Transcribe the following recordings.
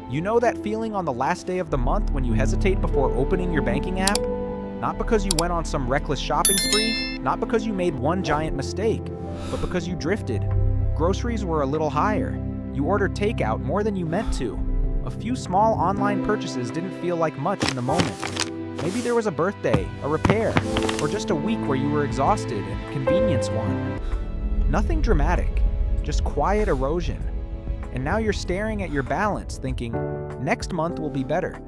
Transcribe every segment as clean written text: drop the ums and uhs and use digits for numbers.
You know that feeling on the last day of the month when you hesitate before opening your banking app? Not because you went on some reckless shopping spree, not because you made one giant mistake, but because you drifted. Groceries were a little higher. You ordered takeout more than you meant to. A few small online purchases didn't feel like much in the moment. Maybe there was a birthday, a repair, or just a week where you were exhausted and convenience won. Nothing dramatic, just quiet erosion. And now you're staring at your balance thinking, next month will be better.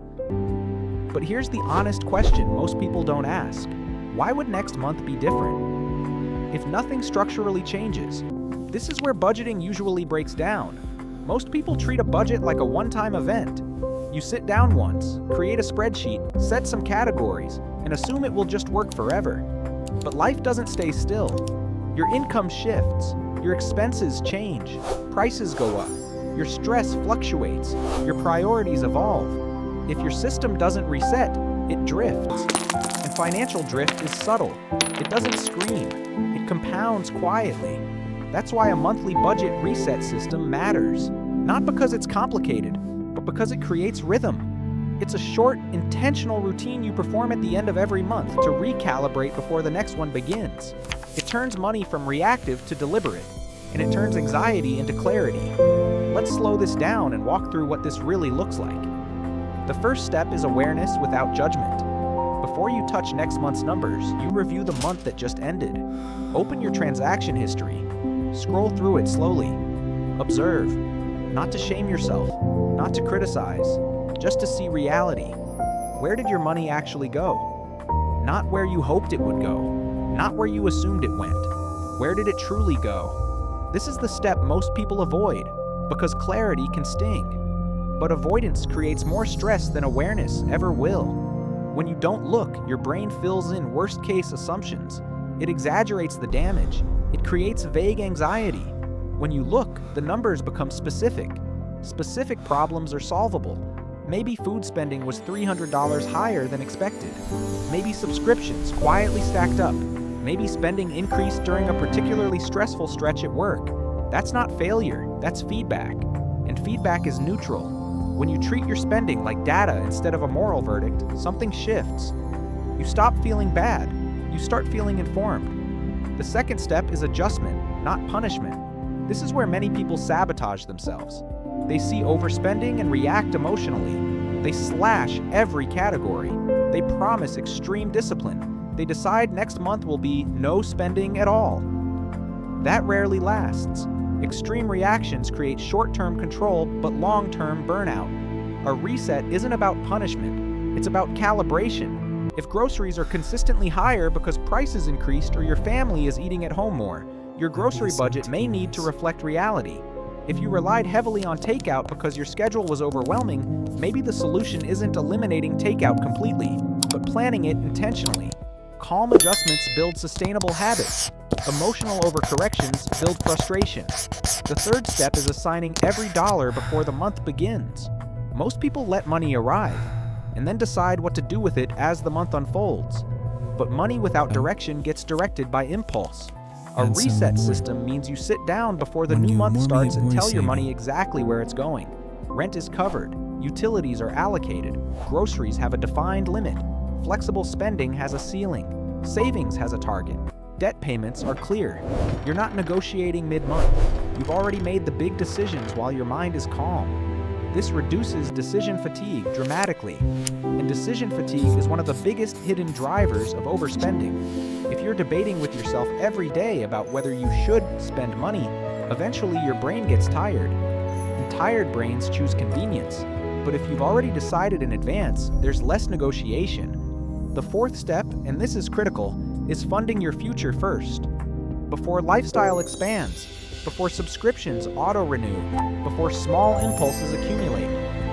But here's the honest question most people don't ask. Why would next month be different? If nothing structurally changes, this is where budgeting usually breaks down. Most people treat a budget like a one-time event. You sit down once, create a spreadsheet, set some categories, and assume it will just work forever. But life doesn't stay still. Your income shifts, your expenses change, prices go up, your stress fluctuates, your priorities evolve. If your system doesn't reset, it drifts. And financial drift is subtle. It doesn't scream. It compounds quietly. That's why a monthly budget reset system matters. Not because it's complicated, but because it creates rhythm. It's a short, intentional routine you perform at the end of every month to recalibrate before the next one begins. It turns money from reactive to deliberate, and it turns anxiety into clarity. Let's slow this down and walk through what this really looks like. The first step is awareness without judgment. Before you touch next month's numbers, you review the month that just ended. Open your transaction history. Scroll through it slowly. Observe. Not to shame yourself, not to criticize, just to see reality. Where did your money actually go? Not where you hoped it would go, not where you assumed it went. Where did it truly go? This is the step most people avoid, because clarity can sting. But avoidance creates more stress than awareness ever will. When you don't look, your brain fills in worst-case assumptions. It exaggerates the damage. It creates vague anxiety. When you look, the numbers become specific. Specific problems are solvable. Maybe food spending was $300 higher than expected. Maybe subscriptions quietly stacked up. Maybe spending increased during a particularly stressful stretch at work. That's not failure, that's feedback. And feedback is neutral. When you treat your spending like data instead of a moral verdict, something shifts. You stop feeling bad. You start feeling informed. The second step is adjustment, not punishment. This is where many people sabotage themselves. They see overspending and react emotionally. They slash every category. They promise extreme discipline. They decide next month will be no spending at all. That rarely lasts. Extreme reactions create short-term control but long-term burnout. A reset isn't about punishment. It's about calibration. If groceries are consistently higher because prices increased or your family is eating at home more, your grocery budget may need to reflect reality. If you relied heavily on takeout because your schedule was overwhelming, maybe the solution isn't eliminating takeout completely, but planning it intentionally. Calm adjustments build sustainable habits. Emotional overcorrections build frustration. The third step is assigning every dollar before the month begins. Most people let money arrive, and then decide what to do with it as the month unfolds. But money without direction gets directed by impulse. A reset system means you sit down before the new month starts and tell your money exactly where it's going. Rent is covered, utilities are allocated, groceries have a defined limit, flexible spending has a ceiling, savings has a target, debt payments are clear. You're not negotiating mid-month. You've already made the big decisions while your mind is calm. This reduces decision fatigue dramatically, and decision fatigue is one of the biggest hidden drivers of overspending. If you're debating with yourself every day about whether you should spend money, eventually your brain gets tired, and tired brains choose convenience. But if you've already decided in advance, there's less negotiation. The fourth step, and this is critical, is funding your future first. Before lifestyle expands, before subscriptions auto-renew, before small impulses accumulate,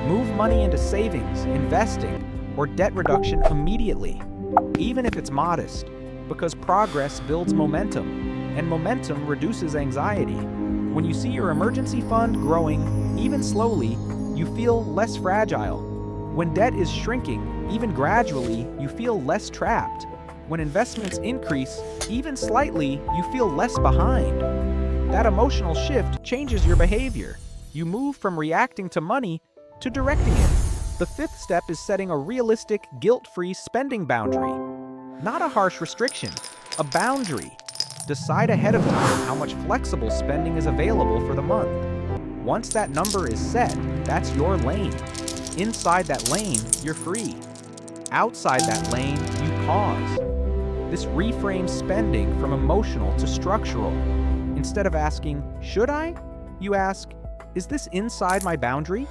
move money into savings, investing, or debt reduction immediately, even if it's modest, because progress builds momentum, and momentum reduces anxiety. When you see your emergency fund growing, even slowly, you feel less fragile. When debt is shrinking, even gradually, you feel less trapped. When investments increase, even slightly, you feel less behind. That emotional shift changes your behavior. You move from reacting to money to directing it. The fifth step is setting a realistic, guilt-free spending boundary. Not a harsh restriction, a boundary. Decide ahead of time how much flexible spending is available for the month. Once that number is set, that's your lane. Inside that lane, you're free. Outside that lane, you pause. This reframes spending from emotional to structural. Instead of asking, should I? You ask, is this inside my boundary?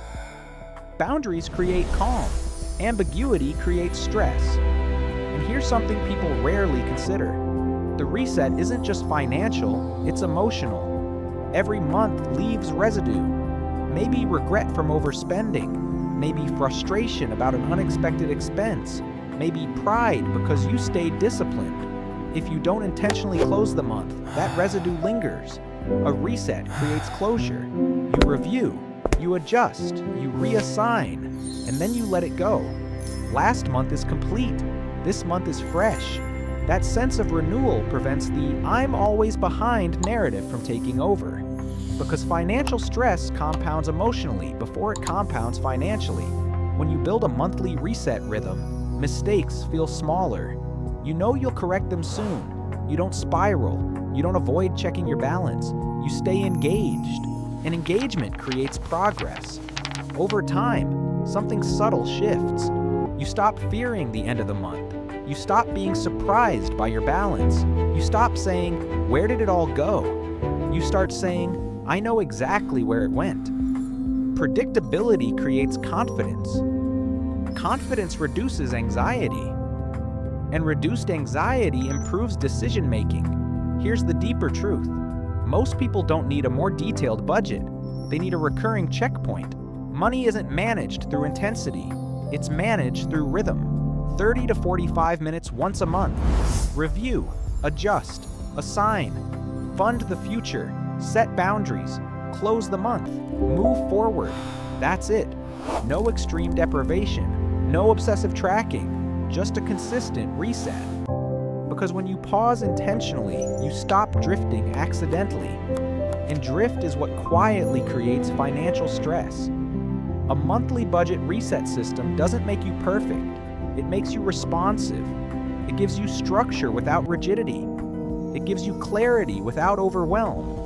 Boundaries create calm. Ambiguity creates stress. And here's something people rarely consider. The reset isn't just financial, it's emotional. Every month leaves residue. Maybe regret from overspending, maybe frustration about an unexpected expense, maybe pride because you stayed disciplined. If you don't intentionally close the month, that residue lingers. A reset creates closure. You review, you adjust, you reassign, and then you let it go. Last month is complete. This month is fresh. That sense of renewal prevents the "I'm always behind" narrative from taking over. Because financial stress compounds emotionally before it compounds financially. When you build a monthly reset rhythm, mistakes feel smaller. You know you'll correct them soon. You don't spiral. You don't avoid checking your balance. You stay engaged. And engagement creates progress. Over time, something subtle shifts. You stop fearing the end of the month. You stop being surprised by your balance. You stop saying, "Where did it all go?" You start saying, "I know exactly where it went." Predictability creates confidence. Confidence reduces anxiety. And reduced anxiety improves decision-making. Here's the deeper truth. Most people don't need a more detailed budget. They need a recurring checkpoint. Money isn't managed through intensity. It's managed through rhythm. 30 to 45 minutes once a month. Review, adjust, assign, fund the future, set boundaries, close the month, move forward. That's it. No extreme deprivation, no obsessive tracking, just a consistent reset. Because when you pause intentionally, you stop drifting accidentally. And drift is what quietly creates financial stress. A monthly budget reset system doesn't make you perfect. It makes you responsive. It gives you structure without rigidity. It gives you clarity without overwhelm.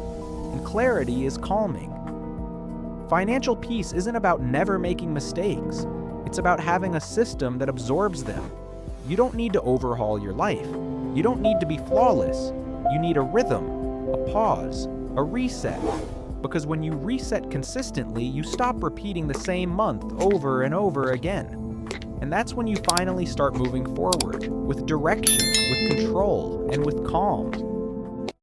And clarity is calming. Financial peace isn't about never making mistakes. It's about having a system that absorbs them. You don't need to overhaul your life. You don't need to be flawless. You need a rhythm, a pause, a reset. Because when you reset consistently, you stop repeating the same month over and over again. And that's when you finally start moving forward, with direction, with control, and with calm.